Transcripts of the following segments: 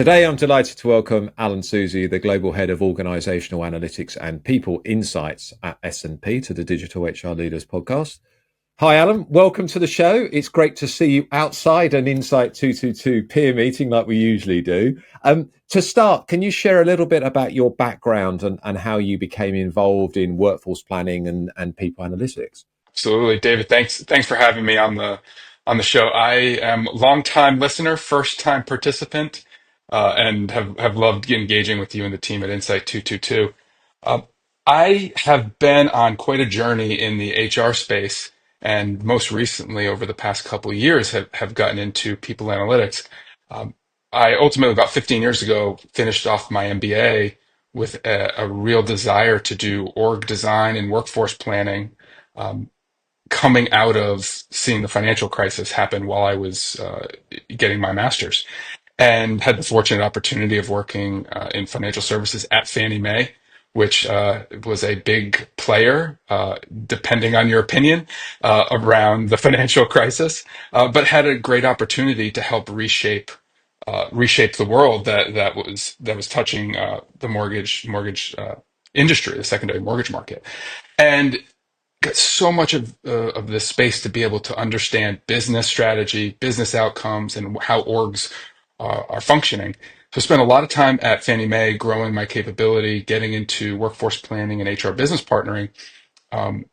Today, I'm delighted to welcome Alan Susi, the Global Head of Organisational Analytics and People Insights at S&P, to the Digital HR Leaders podcast. Hi, Alan. Welcome to the show. It's great to see you outside an Insight 222 peer meeting like we usually do. To start, can you share a little bit about your background and how you became involved in workforce planning and people analytics? Absolutely, David. Thanks for having me on the show. I am a longtime listener, first time participant, and have loved engaging with you and the team at Insight 222. Uh, I have been on quite a journey in the HR space, and most recently, over the past couple of years, have gotten into people analytics. Um, I ultimately, about 15 years ago, finished off my MBA with a real desire to do org design and workforce planning. Coming out of seeing the financial crisis happen while I was getting my master's, and had the fortunate opportunity of working in financial services at Fannie Mae, which was a big player, depending on your opinion, around the financial crisis, but had a great opportunity to help reshape the world that was touching the mortgage industry, the secondary mortgage market, and got so much of this space to be able to understand business strategy, business outcomes, and how orgs are functioning. So I spent a lot of time at Fannie Mae growing my capability, getting into workforce planning and HR business partnering,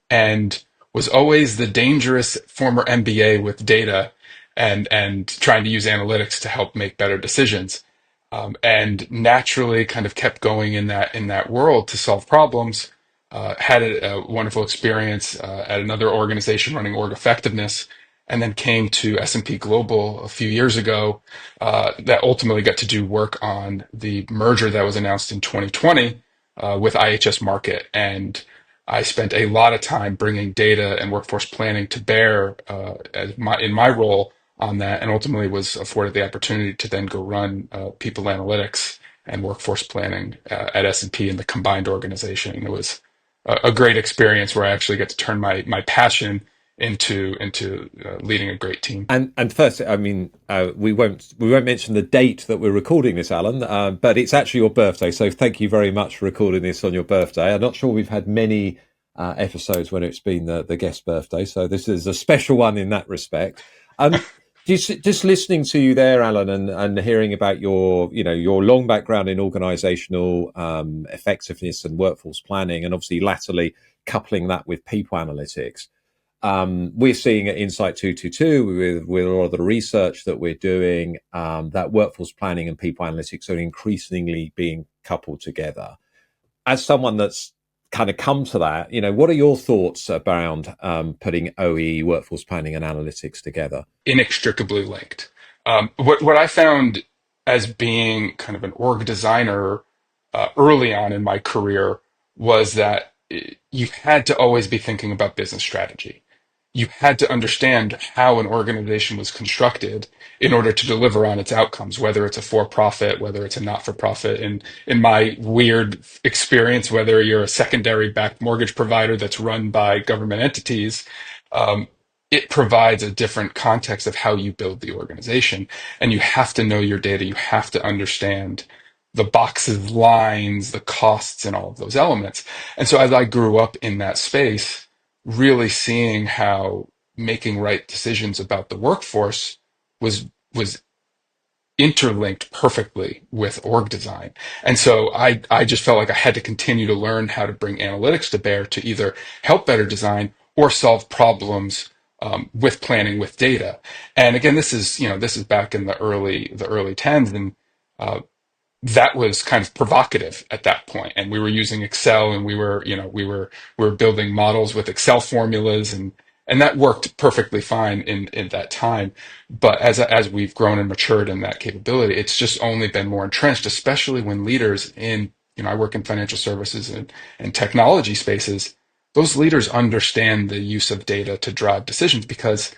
and was always the dangerous former MBA with data and trying to use analytics to help make better decisions. And naturally kind of kept going in that world to solve problems. Had a wonderful experience at another organization running org effectiveness, and then came to S&P Global a few years ago. That ultimately got to do work on the merger that was announced in 2020 with IHS Market, and I spent a lot of time bringing data and workforce planning to bear in my role on that, and ultimately was afforded the opportunity to then go run people analytics and workforce planning at S&P in the combined organization. And it was a great experience where I actually get to turn my passion into leading a great team. And first, I mean, we won't mention the date that we're recording this, Alan, but it's actually your birthday. So thank you very much for recording this on your birthday. I'm not sure we've had many episodes when it's been the guest birthday, so this is a special one in that respect. Just listening to you there, Alan, and hearing about your long background in organisational effectiveness and workforce planning, and obviously latterly coupling that with people analytics. We're seeing at Insight 222 with all of the research that we're doing, that workforce planning and people analytics are increasingly being coupled together. As someone that's kind of come to that, what are your thoughts around putting OE, workforce planning and analytics together? Inextricably linked. What I found as being kind of an org designer early on in my career was that you had to always be thinking about business strategy. You had to understand how an organization was constructed in order to deliver on its outcomes, whether it's a for-profit, whether it's a not-for-profit. And in my weird experience, whether you're a secondary backed mortgage provider that's run by government entities, um, it provides a different context of how you build the organization. And you have to know your data. You have to understand the boxes, lines, the costs, and all of those elements. And so as I grew up in that space, really seeing how making right decisions about the workforce was interlinked perfectly with org design. And so I just felt like I had to continue to learn how to bring analytics to bear to either help better design or solve problems with planning with data. And again, this is back in the early tens, and uh, that was kind of provocative at that point. And we were using Excel, and we were building models with Excel formulas, and that worked perfectly fine in that time. But as we've grown and matured in that capability, it's just only been more entrenched, especially when leaders I work in financial services and technology spaces. Those leaders understand the use of data to drive decisions because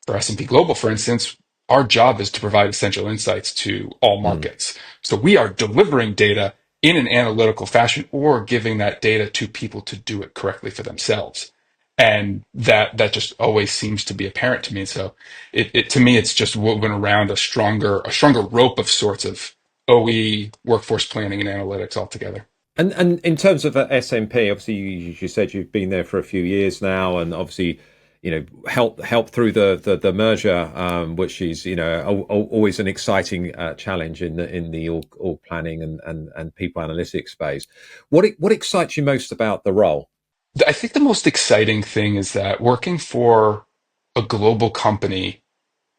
for S&P Global, for instance, our job is to provide essential insights to all Mm. markets. So we are delivering data in an analytical fashion or giving that data to people to do it correctly for themselves. And that just always seems to be apparent to me. So it to me, it's just woven around a stronger rope of sorts of OE, workforce planning, and analytics altogether. And in terms of S&P, obviously you said you've been there for a few years now, and obviously help through the merger, which is always an exciting challenge in the org planning and people analytics space. What excites you most about the role? I think the most exciting thing is that working for a global company,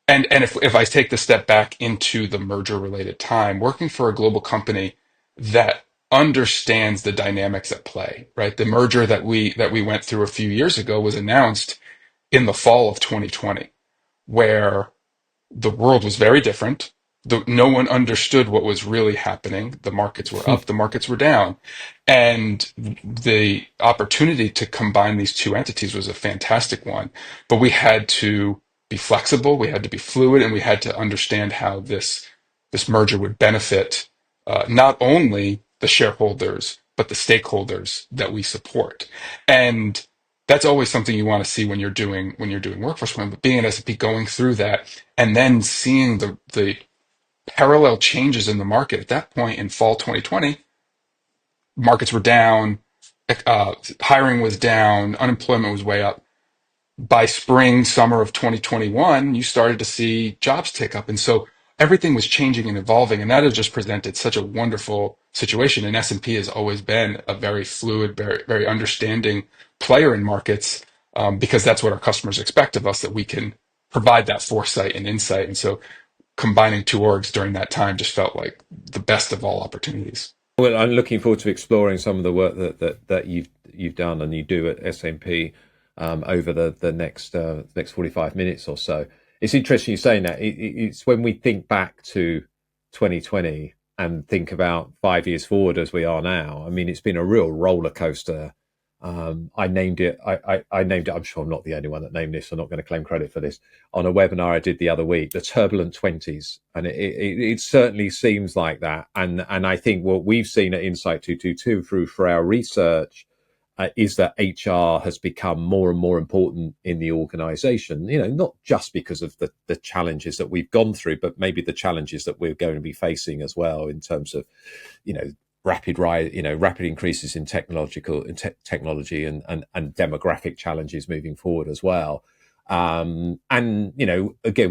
and if I take the step back into the merger related time, working for a global company that understands the dynamics at play, right? The merger that we went through a few years ago was announced in the fall of 2020, where the world was very different. No one understood what was really happening. The markets were up, the markets were down. And the opportunity to combine these two entities was a fantastic one. But we had to be flexible, we had to be fluid, and we had to understand how this merger would benefit not only the shareholders, but the stakeholders that we support. And that's always something you want to see when you're doing workforce planning. But being at S&P, going through that, and then seeing the parallel changes in the market at that point in fall 2020, markets were down, hiring was down, unemployment was way up. By spring, summer of 2021, you started to see jobs tick up. And so everything was changing and evolving. And that has just presented such a wonderful situation. And S&P has always been a very fluid, very, very understanding player in markets, because that's what our customers expect of us, that we can provide that foresight and insight. And so combining two orgs during that time just felt like the best of all opportunities. Well, I'm looking forward to exploring some of the work that you've done and you do at S&P over the next 45 minutes or so. It's interesting you saying that. It's when we think back to 2020 and think about 5 years forward as we are now. I mean, it's been a real roller coaster. I named it. I named it. I'm sure I'm not the only one that named this. I'm not going to claim credit for this. On a webinar I did the other week, the turbulent 20s, and it certainly seems like that. And I think what we've seen at Insight 222 for our research is that HR has become more and more important in the organization, not just because of the challenges that we've gone through, but maybe the challenges that we're going to be facing as well in terms of, rapid increases in technology and demographic challenges moving forward as well. Again,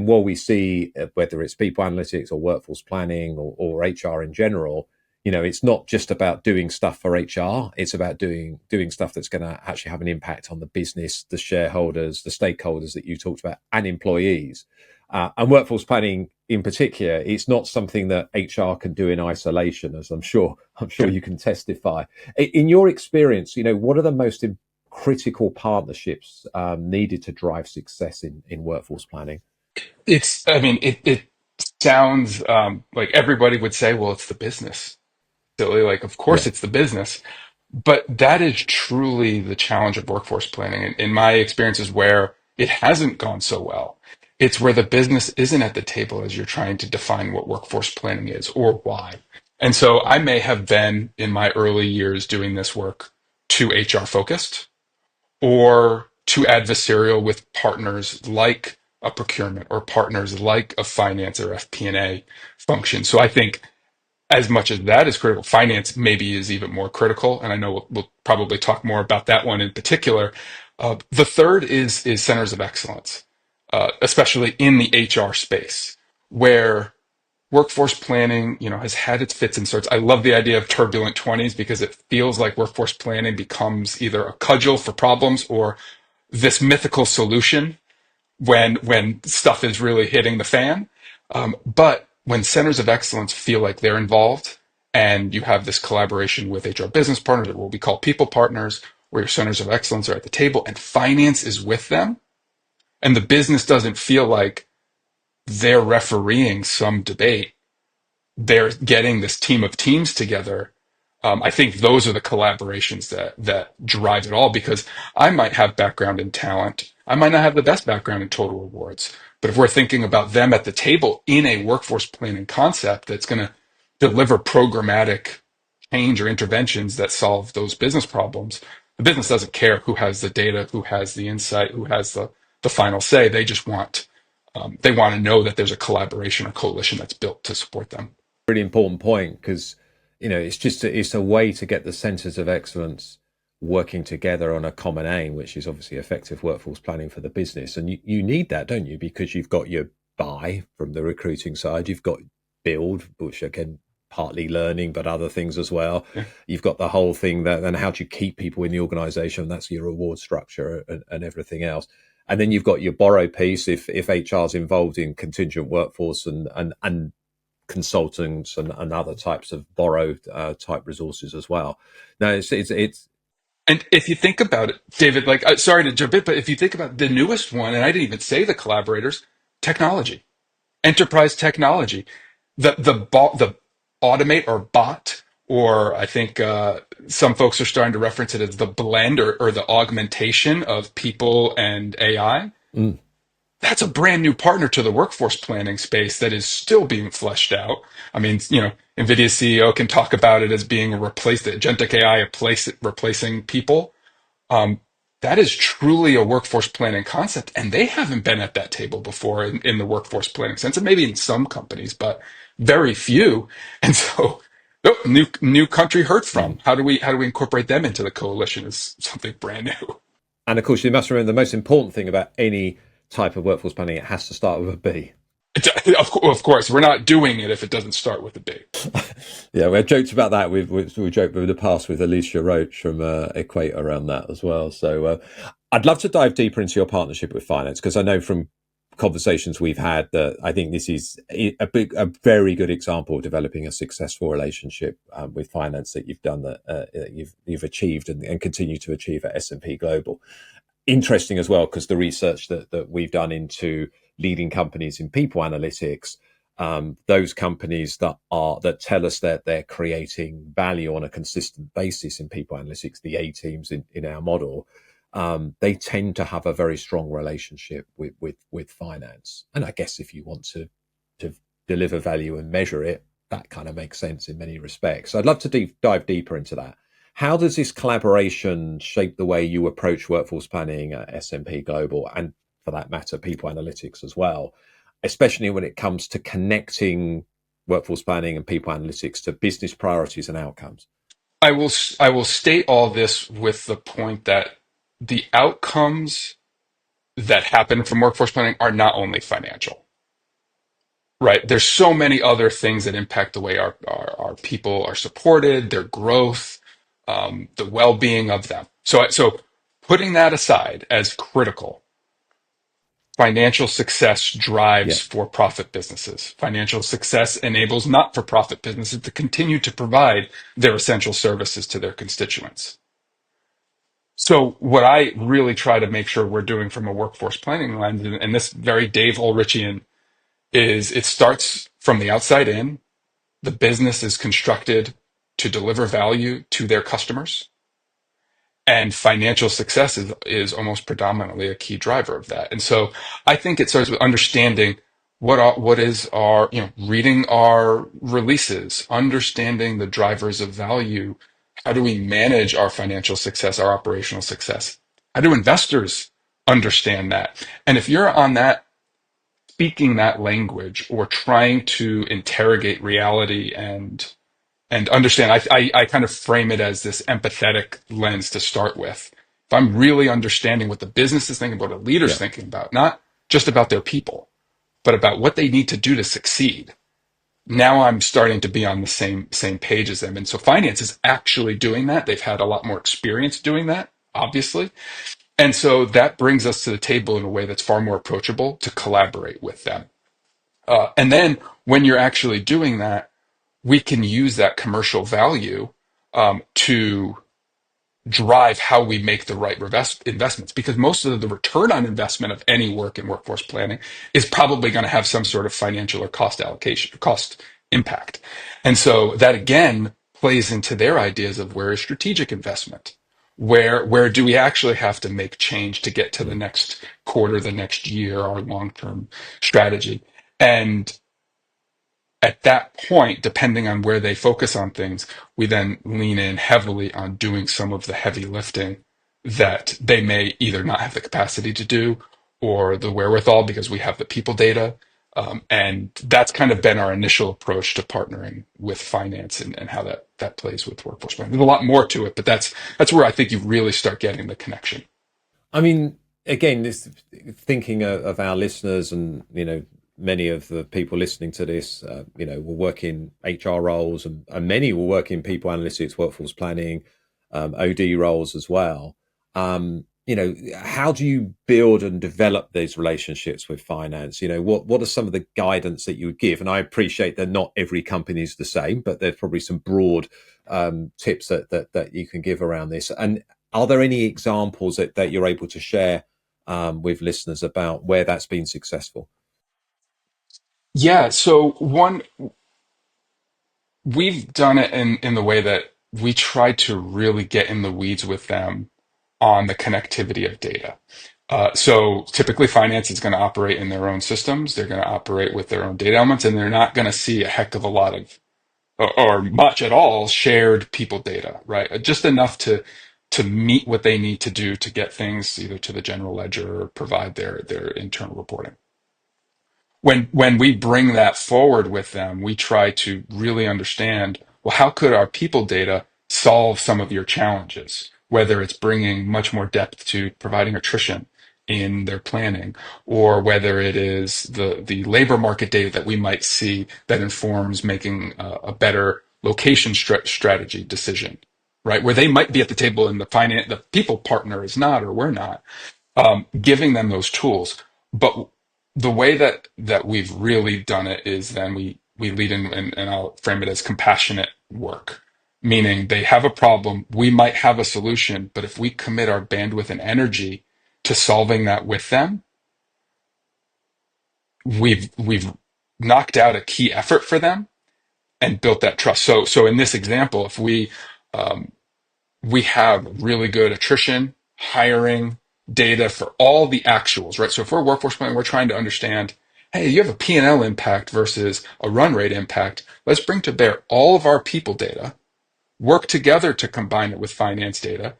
while we see whether it's people analytics or workforce planning or HR in general, it's not just about doing stuff for HR. It's about doing stuff that's going to actually have an impact on the business, the shareholders, the stakeholders that you talked about, and employees. And workforce planning in particular, it's not something that HR can do in isolation, as I'm sure you can testify. In your experience, what are the most critical partnerships needed to drive success in workforce planning? I mean, it sounds like everybody would say, well, it's the business. Silly, like, of course Yeah. it's the business. But that is truly the challenge of workforce planning. In my experiences where it hasn't gone so well, it's where the business isn't at the table as you're trying to define what workforce planning is or why. And so I may have been in my early years doing this work too HR focused or too adversarial with partners like a procurement or partners like a finance or FP&A function. So I think as much as that is critical, finance maybe is even more critical, and I know we'll probably talk more about that one in particular. The third is centers of excellence, especially in the HR space, where workforce planning, has had its fits and starts. I love the idea of turbulent 20s because it feels like workforce planning becomes either a cudgel for problems or this mythical solution when stuff is really hitting the fan. But when centers of excellence feel like they're involved and you have this collaboration with HR business partners, or what we call people partners, where your centers of excellence are at the table and finance is with them, and the business doesn't feel like they're refereeing some debate, they're getting this team of teams together. I think those are the collaborations that drive it all, because I might have background in talent. I might not have the best background in total rewards. But if we're thinking about them at the table in a workforce planning concept that's going to deliver programmatic change or interventions that solve those business problems, the business doesn't care who has the data, who has the insight, who has the final say. They just want they want to know that there's a collaboration or coalition that's built to support them. Really important point because it's a way to get the centers of excellence working together on a common aim, which is obviously effective workforce planning for the business. And you need that, don't you? Because you've got your buy from the recruiting side, you've got build, which again partly learning, but other things as well. Yeah. You've got the whole thing that, and how do you keep people in the organization? That's your reward structure and everything else. And then you've got your borrow piece if HR is involved in contingent workforce and consultants and other types of borrowed type resources as well. Now it's And if you think about it, David, like, sorry to jump in, but if you think about the newest one, and I didn't even say the collaborators, technology, enterprise technology, the automate or bot, or I think some folks are starting to reference it as the blend or the augmentation of people and AI. mm, That's a brand new partner to the workforce planning space that is still being fleshed out. I mean, NVIDIA's CEO can talk about it as being the agentic AI replacing people. Um, that is truly a workforce planning concept, and they haven't been at that table before in the workforce planning sense, and maybe in some companies, but very few. And so, oh, new country heard mm. from. How do we incorporate them into the coalition is something brand new. And of course you must remember the most important thing about any type of workforce planning, it has to start with a B. Of course, we're not doing it if it doesn't start with a B. Yeah, we have joked about that. We joked in the past with Alicia Roach from Equate around that as well. So I'd love to dive deeper into your partnership with finance because I know from conversations we've had that I think this is a very good example of developing a successful relationship with finance that you've done that you've achieved and continue to achieve at S&P Global. Interesting as well because the research that we've done into leading companies in people analytics, those companies that tell us that they're creating value on a consistent basis in people analytics, the A teams in our model, they tend to have a very strong relationship with finance. And I guess if you want to deliver value and measure it, that kind of makes sense in many respects. So I'd love to dive deeper into that. How does this collaboration shape the way you approach workforce planning at S&P Global and, for that matter, people analytics as well, especially when it comes to connecting workforce planning and people analytics to business priorities and outcomes? I will state all this with the point that the outcomes that happen from workforce planning are not only financial, right? There's so many other things that impact the way our people are supported, their growth, the well-being of them. So putting that aside as critical, financial success Yeah. drives for-profit businesses. Financial success enables not-for-profit businesses to continue to provide their essential services to their constituents. So what I really try to make sure we're doing from a workforce planning lens, and this very Dave Ulrichian, is it starts from the outside in. The business is constructed to deliver value to their customers, and financial success is almost predominantly a key driver of that. And so I think it starts with understanding what is our, reading our releases, understanding the drivers of value. How do we manage our financial success, our operational success? How do investors understand that? And if you're on that, speaking that language or trying to interrogate reality and understand, I kind of frame it as this empathetic lens to start with. If I'm really understanding what the business is thinking about, what a leader's Yeah. thinking about, not just about their people, but about what they need to do to succeed. Now I'm starting to be on the same page as them. And so finance is actually doing that. They've had a lot more experience doing that, obviously. And so that brings us to the table in a way that's far more approachable to collaborate with them. And then when you're actually doing that, we can use that commercial value to drive how we make the right investments, because most of the return on investment of any work in workforce planning is probably going to have some sort of financial or cost allocation, cost impact. And so that again plays into their ideas of where is strategic investment? Where do we actually have to make change to get to the Mm. next quarter, the next year, our long-term strategy? And at that point, depending on where they focus on things, we then lean in heavily on doing some of the heavy lifting that they may either not have the capacity to do or the wherewithal because we have the people data. And that's kind of been our initial approach to partnering with finance and how that plays with workforce planning. There's a lot more to it, but that's where I think you really start getting the connection. I mean, again, this thinking of our listeners, and many of the people listening to this, will work in HR roles, and many will work in people analytics, workforce planning, OD roles as well. How do you build and develop these relationships with finance? What are some of the guidance that you would give? And I appreciate that not every company is the same, but there's probably some broad tips that you can give around this. And are there any examples that you're able to share with listeners about where that's been successful? Yeah, so one, we've done it in the way that we try to really get in the weeds with them on the connectivity of data. So typically finance is going to operate in their own systems. They're going to operate with their own data elements, and they're not going to see a heck of a lot of, or much at all, shared people data, right? Just enough to meet what they need to do to get things either to the general ledger or provide their internal reporting. When we bring that forward with them, we try to really understand, well, how could our people data solve some of your challenges, whether it's bringing much more depth to providing attrition in their planning, or whether it is the labor market data that we might see that informs making a better location strategy decision, right? Where they might be at the table and the people partner is not, or we're not, giving them those tools. But the way that we've really done it is then we lead in, and I'll frame it as compassionate work, meaning they have a problem, we might have a solution, but if we commit our bandwidth and energy to solving that with them, we've knocked out a key effort for them and built that trust. So in this example, if um, we have really good attrition, hiring data for all the actuals, right? So if we're workforce planning, we're trying to understand, hey, you have a P&L impact versus a run rate impact. Let's bring to bear all of our people data, work together to combine it with finance data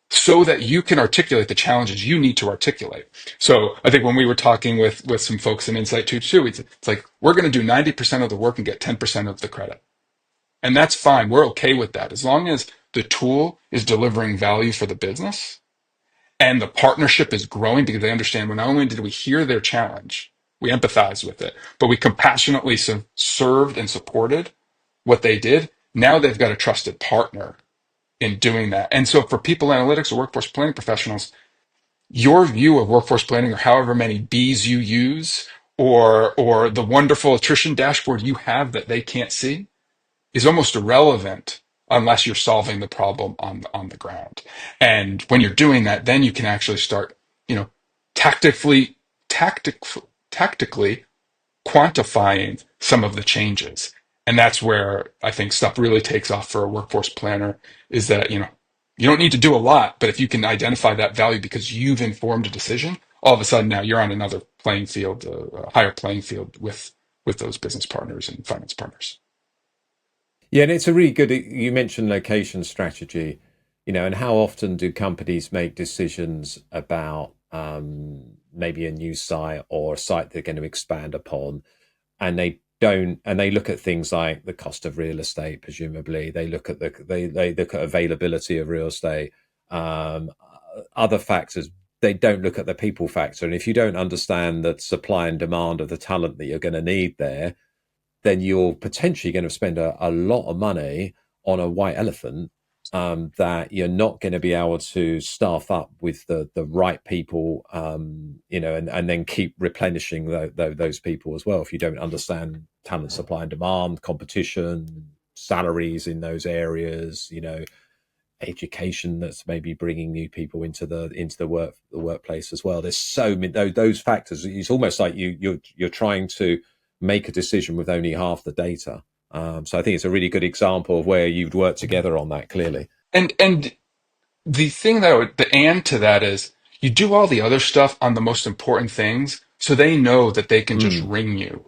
so that you can articulate the challenges you need to articulate. So I think when we were talking with some folks in Insight 2 it's like, we're going to do 90% of the work and get 10% of the credit. And that's fine. We're okay with that. As long as the tool is delivering value for the business and the partnership is growing because they understand, well, not only did we hear their challenge, we empathized with it, but we compassionately served and supported what they did. Now they've got a trusted partner in doing that. And so for people analytics or workforce planning professionals, your view of workforce planning or however many Bs you use or the wonderful attrition dashboard you have that they can't see is almost irrelevant unless you're solving the problem on the ground. And when you're doing that, then you can actually start, you know, tactically tactic, tactically quantifying some of the changes. And that's where I think stuff really takes off for a workforce planner is that, you don't need to do a lot, but if you can identify that value because you've informed a decision, all of a sudden now you're on another playing field, a higher playing field with those business partners and finance partners. Yeah, and it's a really good. You mentioned location strategy, and how often do companies make decisions about maybe a new site or a site they're going to expand upon, and they don't, and they look at things like the cost of real estate. Presumably, they look at they look at availability of real estate, um, other factors. They don't look at the people factor, and if you don't understand the supply and demand of the talent that you're going to need there, then you're potentially going to spend a lot of money on a white elephant that you're not going to be able to staff up with the right people, and then keep replenishing those people as well. If you don't understand talent supply and demand, competition, salaries in those areas, education that's maybe bringing new people into the workplace as well. There's so many those factors. It's almost like you're trying to make a decision with only half the data. So I think it's a really good example of where you'd work together on that. Clearly. And the thing the and to that is you do all the other stuff on the most important things so they know that they can just Mm. ring you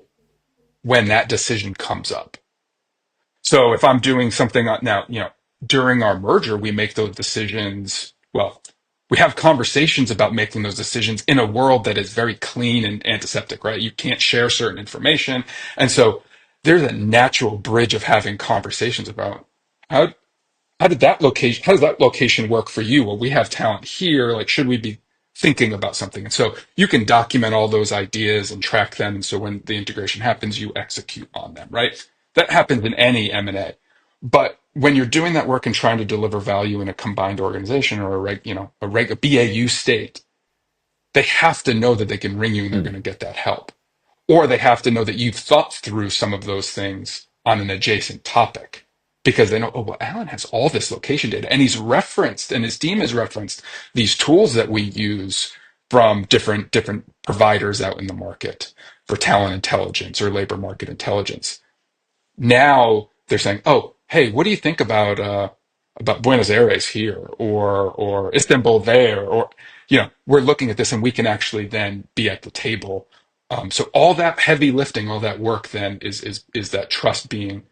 when that decision comes up. So if I'm doing something now, during our merger, we make those decisions. Well, We have conversations about making those decisions in a world that is very clean and antiseptic, right? You can't share certain information. And so there's a natural bridge of having conversations about how how does that location work for you? Well, we have talent here. Like, should we be thinking about something? And so you can document all those ideas and track them. And so when the integration happens, you execute on them, right? That happens in any M&A. But when you're doing that work and trying to deliver value in a combined organization or a BAU state, they have to know that they can ring you and they're going Mm. to get that help. Or they have to know that you've thought through some of those things on an adjacent topic because they know, oh, well, Alan has all this location data and he's referenced and his team has referenced these tools that we use from different providers out in the market for talent intelligence or labor market intelligence. Now they're saying, "Oh, hey, what do you think about Buenos Aires here or Istanbul there?" Or we're looking at this, and we can actually then be at the table. So all that heavy lifting, all that work, then is that trust being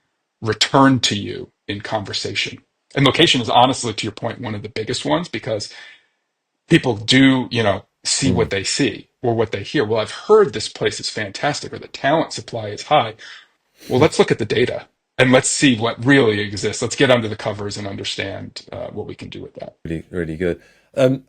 returned to you in conversation. And location is honestly, to your point, one of the biggest ones because people do, see what Mm. they see or what they hear. Well, I've heard this place is fantastic or the talent supply is high. Well, let's look at the data and let's see what really exists. Let's get under the covers and understand what we can do with that. Really, really good.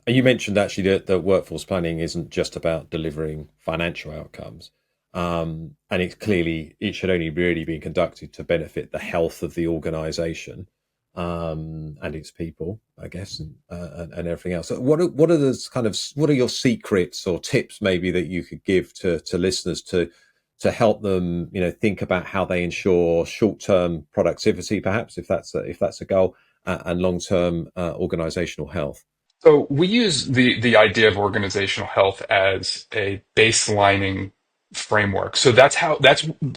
You mentioned actually that workforce planning isn't just about delivering financial outcomes, and it should only really be conducted to benefit the health of the organisation and its people, I guess, and everything else. So what are your secrets or tips maybe that you could give to listeners to help them, think about how they ensure short-term productivity, perhaps if that's a goal, and long-term organizational health? So we use the idea of organizational health as a baselining framework. So that's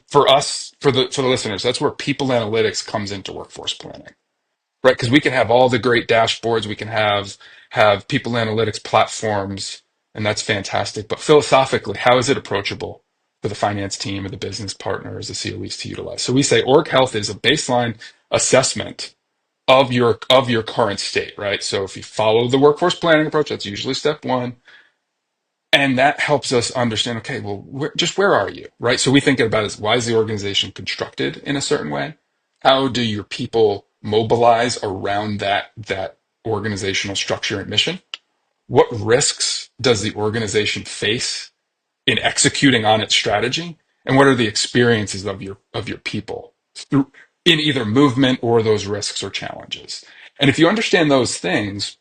for us, for the listeners, that's where people analytics comes into workforce planning. Right, because we can have all the great dashboards, we can have people analytics platforms, and that's fantastic. But philosophically, how is it approachable for the finance team or the business partners, the COEs to utilize? So we say org health is a baseline assessment of your current state, right? So if you follow the workforce planning approach, that's usually step one, and that helps us understand. Okay, well, where are you, right? So we think about it as why is the organization constructed in a certain way? How do your people mobilize around that organizational structure and mission? What risks does the organization face in executing on its strategy? And what are the experiences of your people through in either movement or those risks or challenges? And if you understand those things,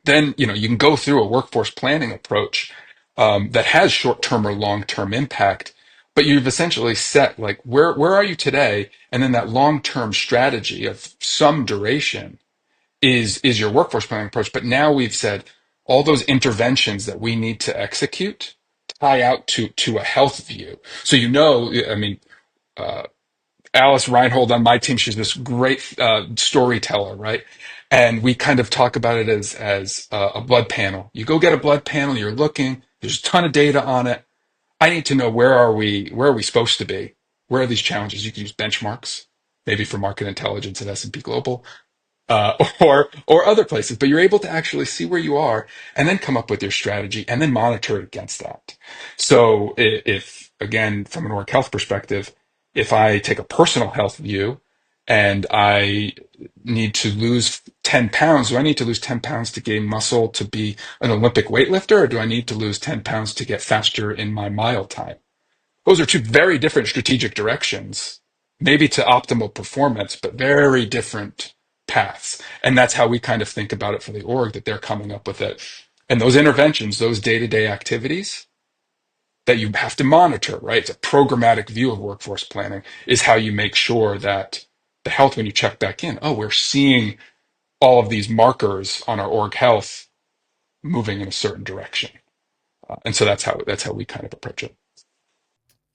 then you can go through a workforce planning approach that has short-term or long-term impact, but you've essentially set like where are you today, and then that long-term strategy of some duration is your workforce planning approach. But now we've said all those interventions that we need to execute tie out to a health view. So I mean, Alice Reinhold on my team, she's this great storyteller, right? And we kind of talk about it as a blood panel. You go get a blood panel, you're looking, there's a ton of data on it. I need to know where are we supposed to be? Where are these challenges? You can use benchmarks, maybe for market intelligence at S&P Global, or other places, but you're able to actually see where you are and then come up with your strategy and then monitor it against that. So if again, from an org health perspective, if I take a personal health view and I need to lose 10 pounds, do I need to lose 10 pounds to gain muscle to be an Olympic weightlifter, or do I need to lose 10 pounds to get faster in my mile time? Those are two very different strategic directions, maybe to optimal performance, but very different paths. And that's how we kind of think about it for the org, that they're coming up with it. And those interventions, those day-to-day activities that you have to monitor, right? It's a programmatic view of workforce planning, is how you make sure that the health, when you check back in, oh, we're seeing all of these markers on our org health moving in a certain direction. And so that's how we kind of approach it.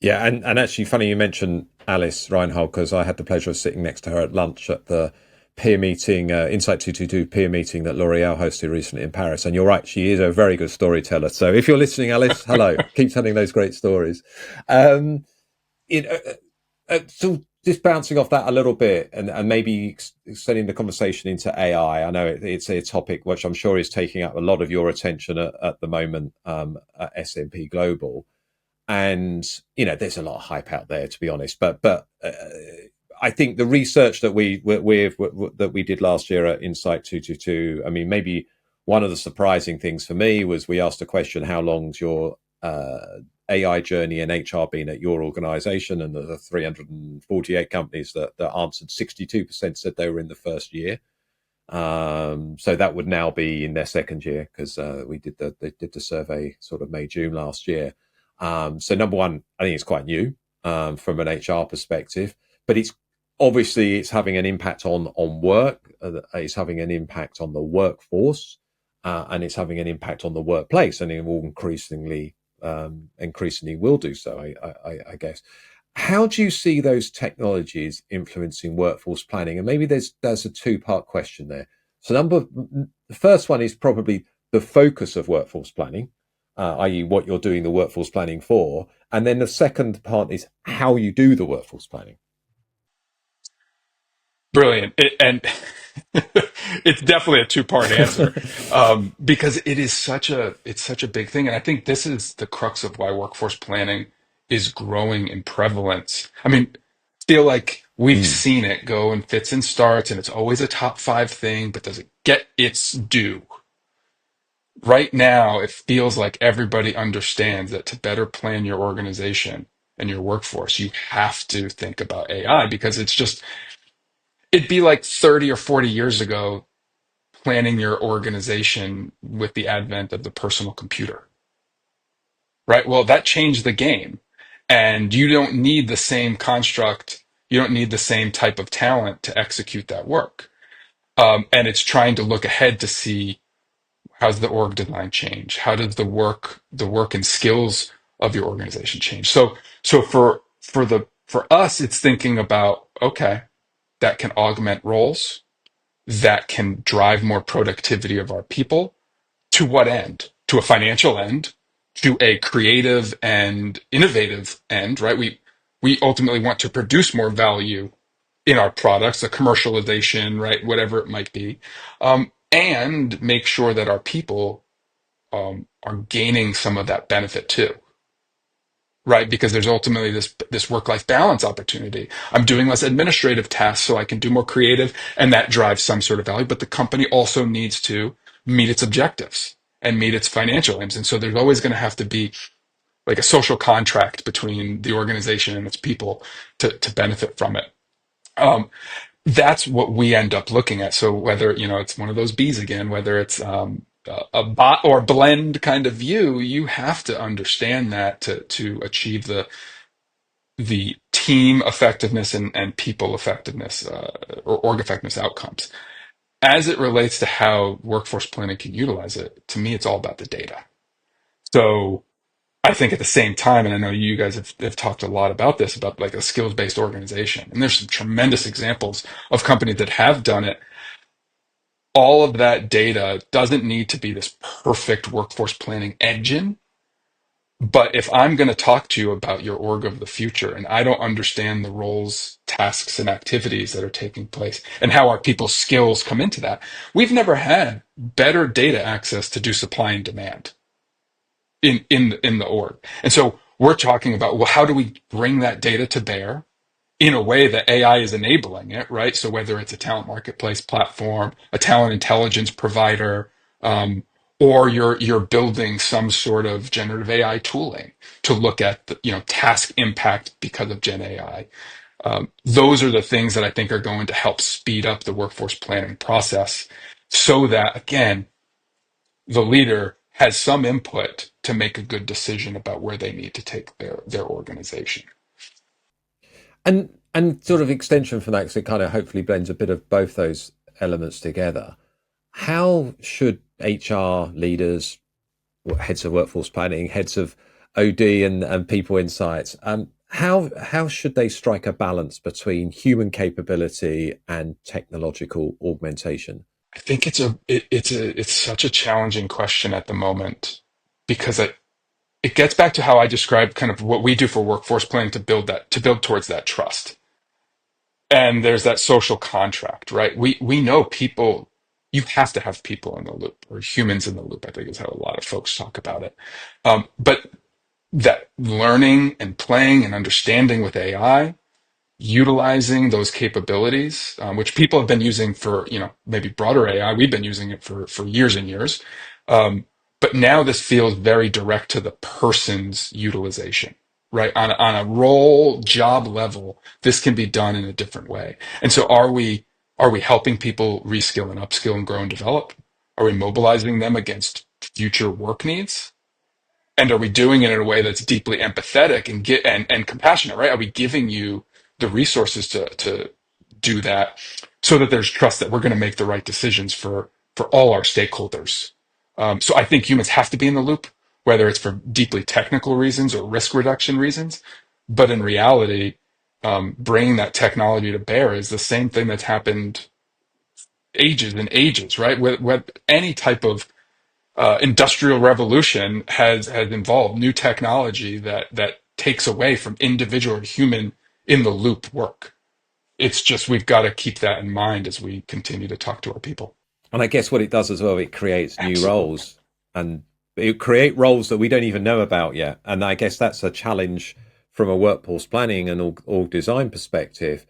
Yeah, and actually, funny you mentioned Alice Reinhold, because I had the pleasure of sitting next to her at lunch at the peer meeting, Insight 222 peer meeting that L'Oreal hosted recently in Paris. And you're right, she is a very good storyteller. So if you're listening, Alice, hello, keep telling those great stories. Um, it, so just bouncing off that a little bit, and maybe extending the conversation into AI. I know it's a topic which I'm sure is taking up a lot of your attention at the moment, at S&P Global. And there's a lot of hype out there, to be honest. But I think the research that we did last year at Insight 222. I mean, maybe one of the surprising things for me was we asked a question: how long's your AI journey in HR been at your organization? And the 348 companies that answered, 62% said they were in the first year. So that would now be in their second year, because they did the survey sort of May, June last year. So number one, I think it's quite new from an HR perspective, but it's having an impact on work. It's having an impact on the workforce, and it's having an impact on the workplace, and it will increasingly will do so. I guess. How do you see those technologies influencing workforce planning? And maybe there's a two-part question there. So the first one is probably the focus of workforce planning, i.e. what you're doing the workforce planning for. And then the second part is how you do the workforce planning. Brilliant. And it's definitely a two-part answer, because it's such a big thing. And I think this is the crux of why workforce planning is growing in prevalence. I mean, feel like we've Mm, seen it go in fits and starts, and it's always a top five thing, but does it get its due? Right now, it feels like everybody understands that to better plan your organization and your workforce, you have to think about AI, because it'd be like 30 or 40 years ago planning your organization with the advent of the personal computer, right? Well, that changed the game. And you don't need the same construct, you don't need the same type of talent to execute that work. And it's trying to look ahead to see, how's the org design change? How does the work and skills of your organization change? So for us, it's thinking about, okay, that can augment roles, that can drive more productivity of our people. To what end? To a financial end, to a creative and innovative end, right? We ultimately want to produce more value in our products, a commercialization, right? Whatever it might be, and make sure that our people are gaining some of that benefit too, right? Because there's ultimately this work-life balance opportunity. I'm doing less administrative tasks so I can do more creative, and that drives some sort of value. But the company also needs to meet its objectives and meet its financial aims. And so there's always going to have to be like a social contract between the organization and its people to benefit from it. Um, that's what we end up looking at. So whether, it's one of those B's again, whether it's a bot or blend kind of view, you have to understand that to achieve the team effectiveness and people effectiveness, or org effectiveness outcomes. As it relates to how workforce planning can utilize it, to me, it's all about the data. So I think at the same time, and I know you guys have talked a lot about this, about like a skills-based organization, and there's some tremendous examples of companies that have done it. All of that data doesn't need to be this perfect workforce planning engine. But if I'm going to talk to you about your org of the future and I don't understand the roles, tasks, and activities that are taking place and how our people's skills come into that, we've never had better data access to do supply and demand in the org. And so we're talking about, well, how do we bring that data to bear in a way that AI is enabling it, right? So whether it's a talent marketplace platform, a talent intelligence provider, or you're building some sort of generative AI tooling to look at the, task impact because of Gen AI. Those are the things that I think are going to help speed up the workforce planning process, so that again, the leader has some input to make a good decision about where they need to take their organization. and sort of extension from that, because it kind of hopefully blends a bit of both those elements together. How should HR leaders, heads of workforce planning, heads of OD and people insights, how should they strike a balance between human capability and technological augmentation? I think it's such a challenging question at the moment, because it gets back to how I described kind of what we do for workforce planning to build towards that trust. And there's that social contract, right? We know people, you have to have people in the loop, or humans in the loop, I think is how a lot of folks talk about it. But that learning and playing and understanding with AI, utilizing those capabilities, which people have been using for, maybe broader AI. We've been using it for years and years. Um, but now this feels very direct to the person's utilization, right? On a role job level, this can be done in a different way. And so are we helping people reskill and upskill and grow and develop? Are we mobilizing them against future work needs? And are we doing it in a way that's deeply empathetic and compassionate, right? Are we giving you the resources to do that so that there's trust that we're going to make the right decisions for all our stakeholders? So I think humans have to be in the loop, whether it's for deeply technical reasons or risk reduction reasons. But in reality, bringing that technology to bear is the same thing that's happened ages and ages, right? With any type of industrial revolution has involved new technology that takes away from individual human in the loop work. It's just we've got to keep that in mind as we continue to talk to our people. And I guess what it does as well, it creates new Absolutely. roles, and it create roles that we don't even know about yet. And I guess that's a challenge from a workforce planning and org design perspective.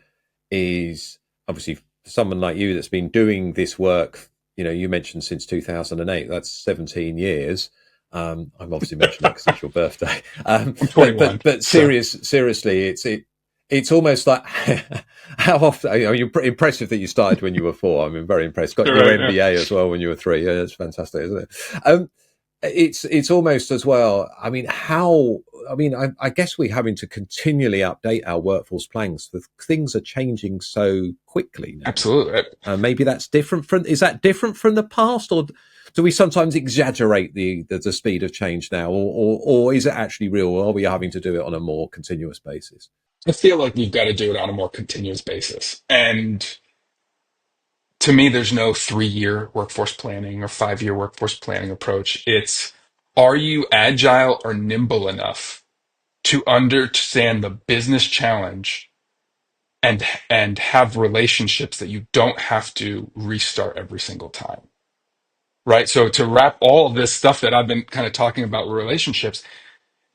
Is obviously for someone like you that's been doing this work. You mentioned since 2008. That's 17 years. I'm obviously mentioning that because it's your birthday. I'm But 21, so seriously, it's almost like how often. I mean, you're pretty impressive that you started when you were 4. I mean, very impressed. Got your right. Yeah. MBA as well when you were 3. Yeah, that's fantastic, isn't it? It's almost as well. I mean, how? I mean, I guess we're having to continually update our workforce plans. The things are changing so quickly now. Absolutely. Maybe that's different from. Is that different from the past, or do we sometimes exaggerate the speed of change now, or is it actually real? Or are we having to do it on a more continuous basis? I feel like we've got to do it on a more continuous basis. And to me, there's no 3-year workforce planning or 5-year workforce planning approach. It's, are you agile or nimble enough to understand the business challenge and have relationships that you don't have to restart every single time, right? So to wrap all of this stuff that I've been kind of talking about with relationships,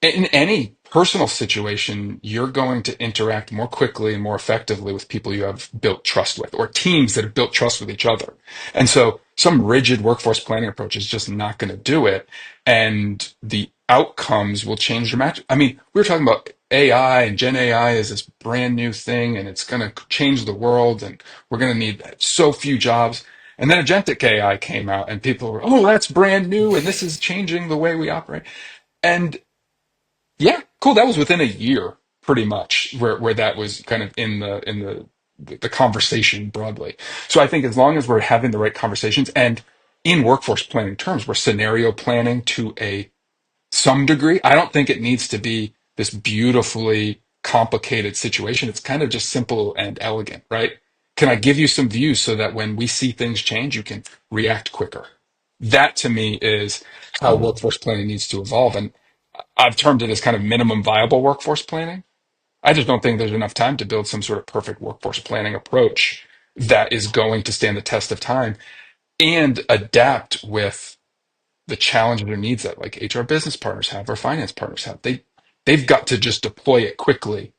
in any personal situation, you're going to interact more quickly and more effectively with people you have built trust with, or teams that have built trust with each other. And so some rigid workforce planning approach is just not going to do it. And the outcomes will change dramatically. I mean, we were talking about AI, and Gen AI is this brand new thing and it's going to change the world and we're going to need so few jobs. And then agentic AI came out and people were, oh, that's brand new and this is changing the way we operate. And yeah, cool. That was within a year, pretty much, where that was kind of in the conversation broadly. So I think as long as we're having the right conversations and in workforce planning terms, we're scenario planning to a some degree. I don't think it needs to be this beautifully complicated situation. It's kind of just simple and elegant, right? Can I give you some views so that when we see things change, you can react quicker? That to me is how workforce planning needs to evolve. And I've termed it as kind of minimum viable workforce planning. I just don't think there's enough time to build some sort of perfect workforce planning approach that is going to stand the test of time and adapt with the challenges or needs that like HR business partners have or finance partners have. They've got to just deploy it quickly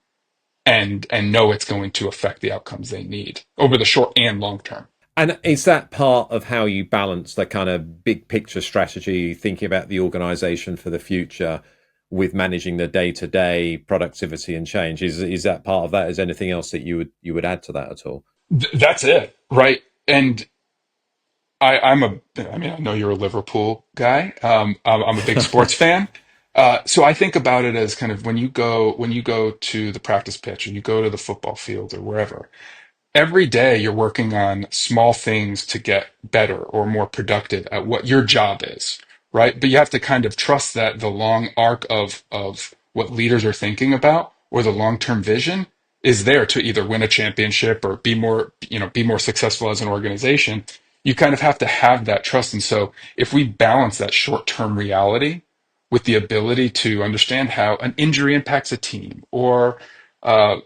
and know it's going to affect the outcomes they need over the short and long term. And is that part of how you balance the kind of big picture strategy, thinking about the organization for the future with managing the day to day productivity and change? Is that part of that? Is anything else that you would add to that at all? That's it, right? And I mean, I know you're a Liverpool guy. I'm a big sports fan. So I think about it as kind of when you go to the practice pitch or you go to the football field or wherever, every day you're working on small things to get better or more productive at what your job is, right? But you have to kind of trust that the long arc of what leaders are thinking about or the long-term vision is there to either win a championship or be more successful as an organization. You kind of have to have that trust. And so if we balance that short-term reality with the ability to understand how an injury impacts a team or uh,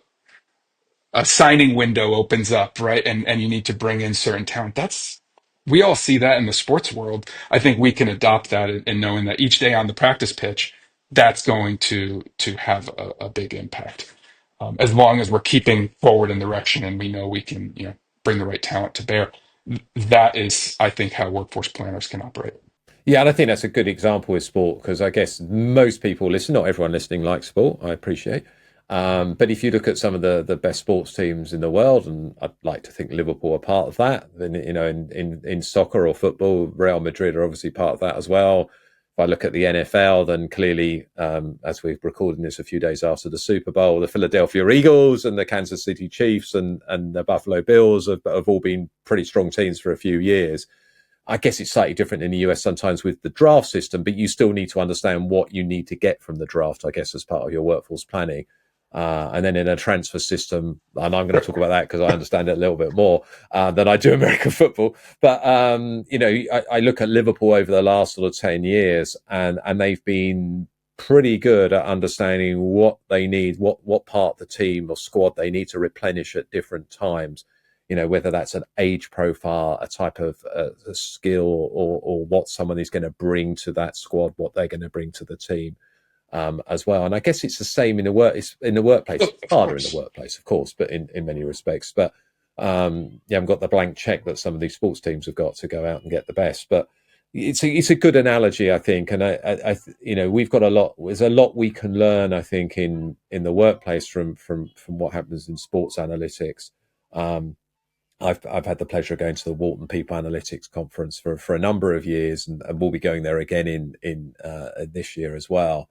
a signing window opens up, right? And you need to bring in certain talent. We all see that in the sports world. I think we can adopt that in knowing that each day on the practice pitch, that's going to have a big impact. As long as we're keeping forward in the direction and we know we can, bring the right talent to bear. That is, I think, how workforce planners can operate. Yeah, and I think that's a good example with sport because I guess most people listen. Not everyone listening likes sport. I appreciate, but if you look at some of the best sports teams in the world, and I'd like to think Liverpool are part of that. Then in soccer or football, Real Madrid are obviously part of that as well. If I look at the NFL, then clearly, as we're recording this a few days after the Super Bowl, the Philadelphia Eagles and the Kansas City Chiefs and the Buffalo Bills have all been pretty strong teams for a few years. I guess it's slightly different in the US sometimes with the draft system, but you still need to understand what you need to get from the draft, I guess, as part of your workforce planning. And then in a transfer system, and I'm going to talk about that because I understand it a little bit more than I do American football. But, I look at Liverpool over the last sort of 10 years and they've been pretty good at understanding what they need, what part of the team or squad they need to replenish at different times, whether that's an age profile, a type of a skill, or what someone is going to bring to that squad, what they're going to bring to the team as well. And I guess it's the same in the workplace. It's Of harder in the course. workplace, of course, but in many respects. But you haven't got the blank check that some of these sports teams have got to go out and get the best. But it's a good analogy, I think, and we've got a lot. There's a lot we can learn, I think, in the workplace from what happens in sports analytics. I've had the pleasure of going to the Walton People Analytics Conference for a number of years, and we'll be going there again in this year as well.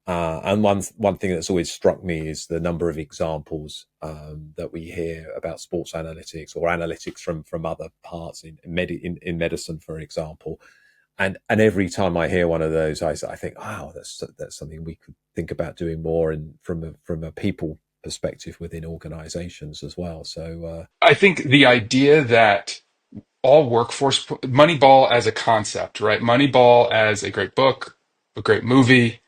And one thing that's always struck me is the number of examples that we hear about sports analytics or analytics from other parts in medicine, for example. And every time I hear one of those, I think, wow, that's something we could think about doing more, and from a people perspective within organizations as well. So I think the idea that all workforce, Moneyball as a concept, right? Moneyball as a great book, a great movie.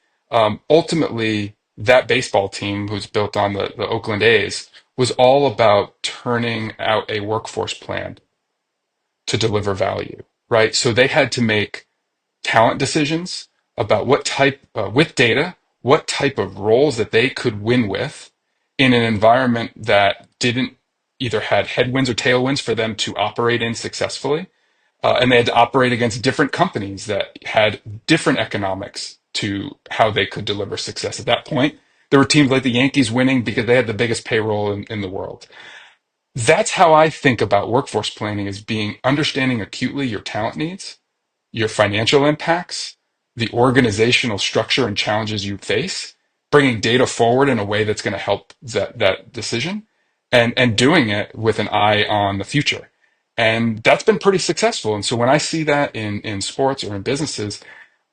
Ultimately, that baseball team, who's built on the Oakland A's, was all about turning out a workforce plan to deliver value, right? So they had to make talent decisions about what type, with data, what type of roles that they could win with in an environment that didn't either had headwinds or tailwinds for them to operate in successfully. And they had to operate against different companies that had different economics to how they could deliver success. At that point, there were teams like the Yankees winning because they had the biggest payroll in the world. That's how I think about workforce planning, as being understanding acutely your talent needs, your financial impacts, the organizational structure and challenges you face, bringing data forward in a way that's going to help that decision, and doing it with an eye on the future. And that's been pretty successful. And so when I see that in sports or in businesses,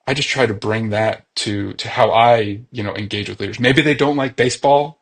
I just try to bring that to how I, engage with leaders. Maybe they don't like baseball,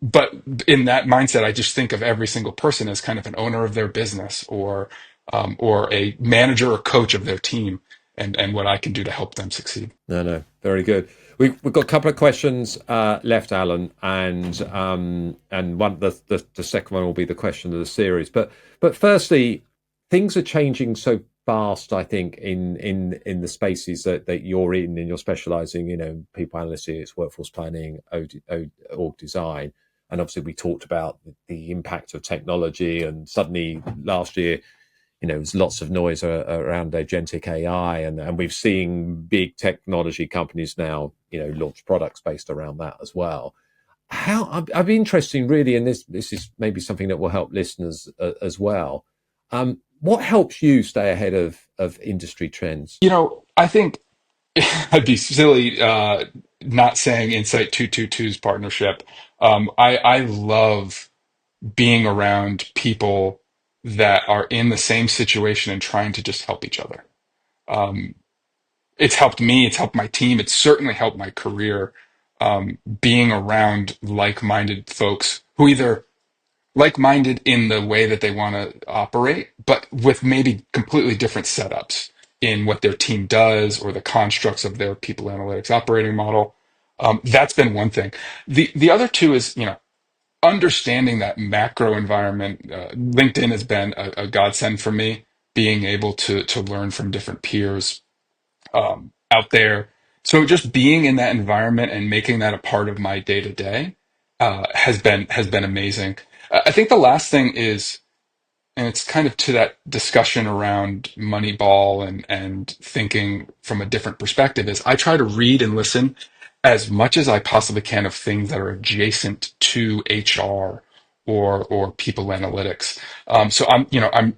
but in that mindset, I just think of every single person as kind of an owner of their business, or a manager or coach of their team, and what I can do to help them succeed. no, very good. We've got a couple of questions left, Alan, and one the second one will be the question of the series. But firstly, things are changing so fast. I think in the spaces that you're in and you're specialising, people analytics, workforce planning, org design, and obviously we talked about the impact of technology. And suddenly last year, there's lots of noise around agentic AI, and we've seen big technology companies now, launch products based around that as well. I'd be interested really, and this is maybe something that will help listeners as well. What helps you stay ahead of industry trends? I think I'd be silly not saying Insight 222's partnership. I love being around people that are in the same situation and trying to just help each other. Um, it's helped me, it's helped my team, it's certainly helped my career, being around like-minded folks who either like-minded in the way that they want to operate, but with maybe completely different setups in what their team does or the constructs of their people analytics operating model. That's been one thing. The other two is, understanding that macro environment, LinkedIn has been a godsend for me, being able to learn from different peers out there. So just being in that environment and making that a part of my day to day has been amazing. I think the last thing is, and it's kind of to that discussion around Moneyball and thinking from a different perspective, is I try to read and listen as much as I possibly can of things that are adjacent to HR or people analytics. So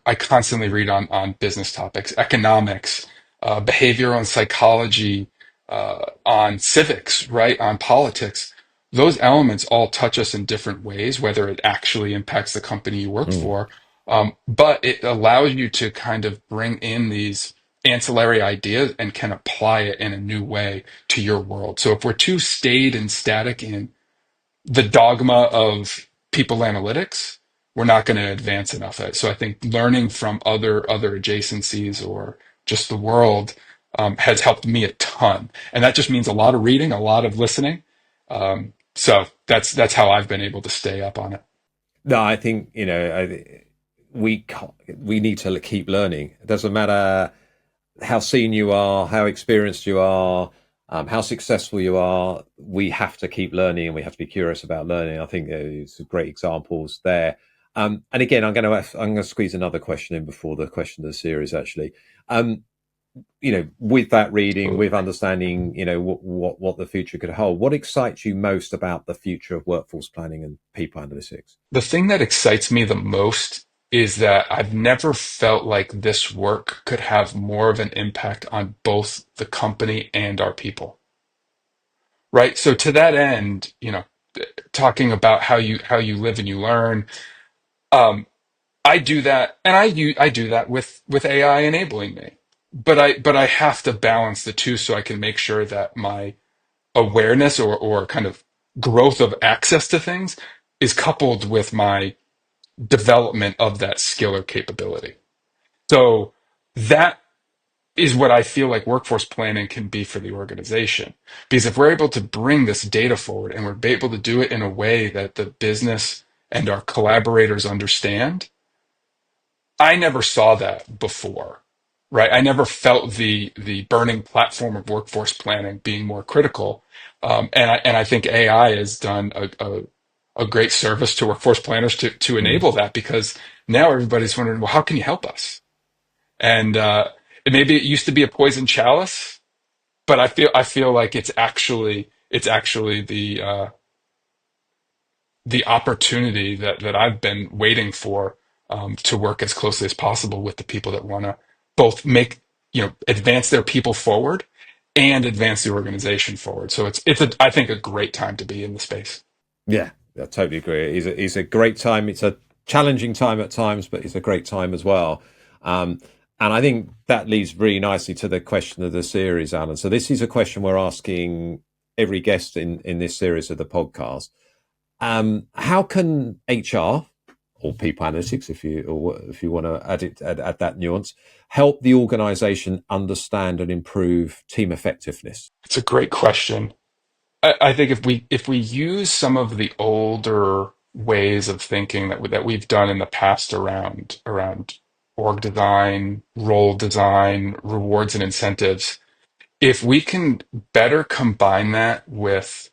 I constantly read on business topics, economics, behavioral and psychology, on civics, right, on politics. Those elements all touch us in different ways, whether it actually impacts the company you work Mm. for, but it allows you to kind of bring in these ancillary ideas and can apply it in a new way to your world. So if we're too staid and static in the dogma of people analytics, we're not going to advance enough. So I think learning from other adjacencies or just the world has helped me a ton, and that just means a lot of reading, a lot of listening. So that's how I've been able to stay up on it. No, I think we need to keep learning. It doesn't matter how senior you are, how experienced you are, how successful you are. We have to keep learning, and we have to be curious about learning. I think there's some great examples there. And again, I'm going to squeeze another question in before the question of the series. Actually, um, with that reading, with Absolutely. understanding, what the future could hold, what excites you most about the future of workforce planning and people analytics? The thing that excites me the most is that I've never felt like this work could have more of an impact on both the company and our people. Right. So to that end, talking about how you live and you learn, um, I do that, and I do that with AI enabling me. But I have to balance the two so I can make sure that my awareness or kind of growth of access to things is coupled with my development of that skill or capability. So that is what I feel like workforce planning can be for the organization. Because if we're able to bring this data forward and we're able to do it in a way that the business and our collaborators understand, I never saw that before, right? I never felt the burning platform of workforce planning being more critical. And I think AI has done a great service to workforce planners to Mm. enable that, because now everybody's wondering, well, how can you help us? And maybe it used to be a poison chalice, but I feel like it's actually the opportunity that I've been waiting for, to work as closely as possible with the people that want to both advance their people forward and advance the organization forward. So I think a great time to be in the space. Yeah, I totally agree. It's a great time. It's a challenging time at times, but it's a great time as well. Um, and I think that leads really nicely to the question of the series, Alan. So this is a question we're asking every guest in this series of the podcast. How can HR or people analytics, if you want to add that nuance, help the organisation understand and improve team effectiveness? It's a great question. I think if we use some of the older ways of thinking that we've done in the past around org design, role design, rewards and incentives, if we can better combine that with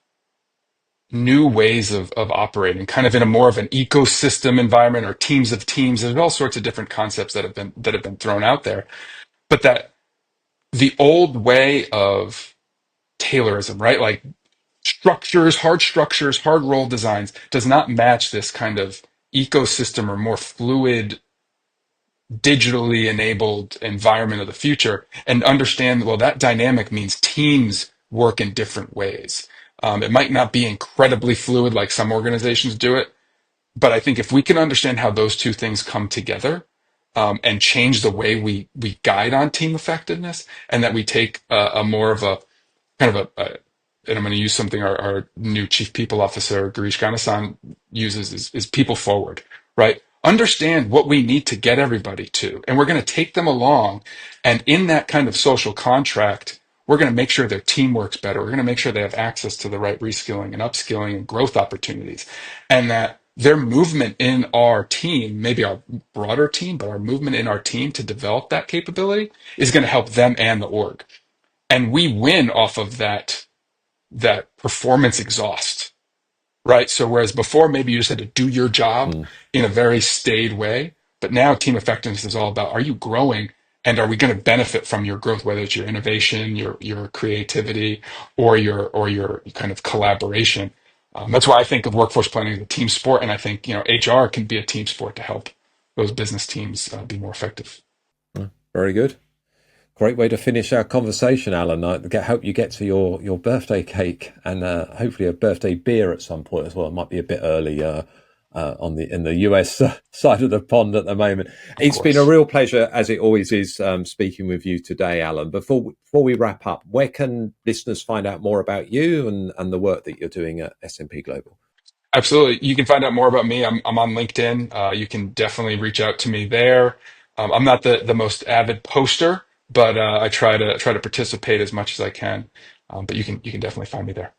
new ways of operating, kind of in a more of an ecosystem environment or teams of teams, there's all sorts of different concepts that have been thrown out there, but that the old way of Taylorism, right? Like structures, hard role designs does not match this kind of ecosystem or more fluid, digitally enabled environment of the future, and understand, well, that dynamic means teams work in different ways. It might not be incredibly fluid like some organizations do it, but I think if we can understand how those two things come together, and change the way we guide on team effectiveness, and that we take a more of a kind of and I'm going to use something our new chief people officer, Girish Ganasan, uses is people forward, right? Understand what we need to get everybody to, and we're going to take them along. And in that kind of social contract, we're going to make sure their team works better. We're going to make sure they have access to the right reskilling and upskilling and growth opportunities. And that their movement in our team, maybe our broader team, but our movement in our team to develop that capability is going to help them and the org. And we win off of that performance exhaust, right? So whereas before maybe you just had to do your job in a very staid way, but now team effectiveness is all about, are you growing and are we going to benefit from your growth, whether it's your innovation, your creativity, or your kind of collaboration. That's why I think of workforce planning as a team sport, and I think HR can be a team sport to help those business teams be more effective. Very good. Great way to finish our conversation, Alan. I hope you get to your birthday cake and hopefully a birthday beer at some point as well. It might be a bit early in the US side of the pond at the moment. It's been a real pleasure, as it always is, speaking with you today, Alan. Before we wrap up, where can listeners find out more about you and the work that you're doing at S&P Global? Absolutely. You can find out more about me. I'm on LinkedIn. You can definitely reach out to me there. I'm not the most avid poster, but I try to participate as much as I can. But you can definitely find me there.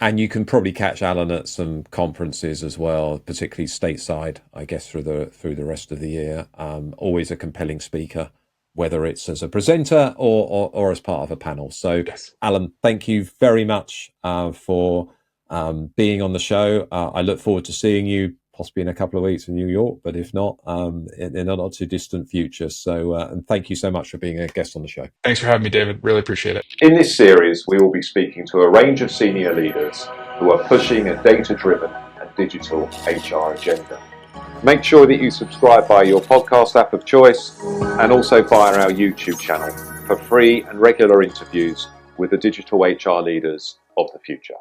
And you can probably catch Alan at some conferences as well, particularly stateside, I guess, through the rest of the year. Always a compelling speaker, whether it's as a presenter or as part of a panel. So, Yes. Alan, thank you very much for being on the show. I look forward to seeing you possibly in a couple of weeks in New York, but if not, in a not too distant future. So, and thank you so much for being a guest on the show. Thanks for having me, David. Really appreciate it. In this series, we will be speaking to a range of senior leaders who are pushing a data-driven and digital HR agenda. Make sure that you subscribe via your podcast app of choice and also via our YouTube channel for free and regular interviews with the digital HR leaders of the future.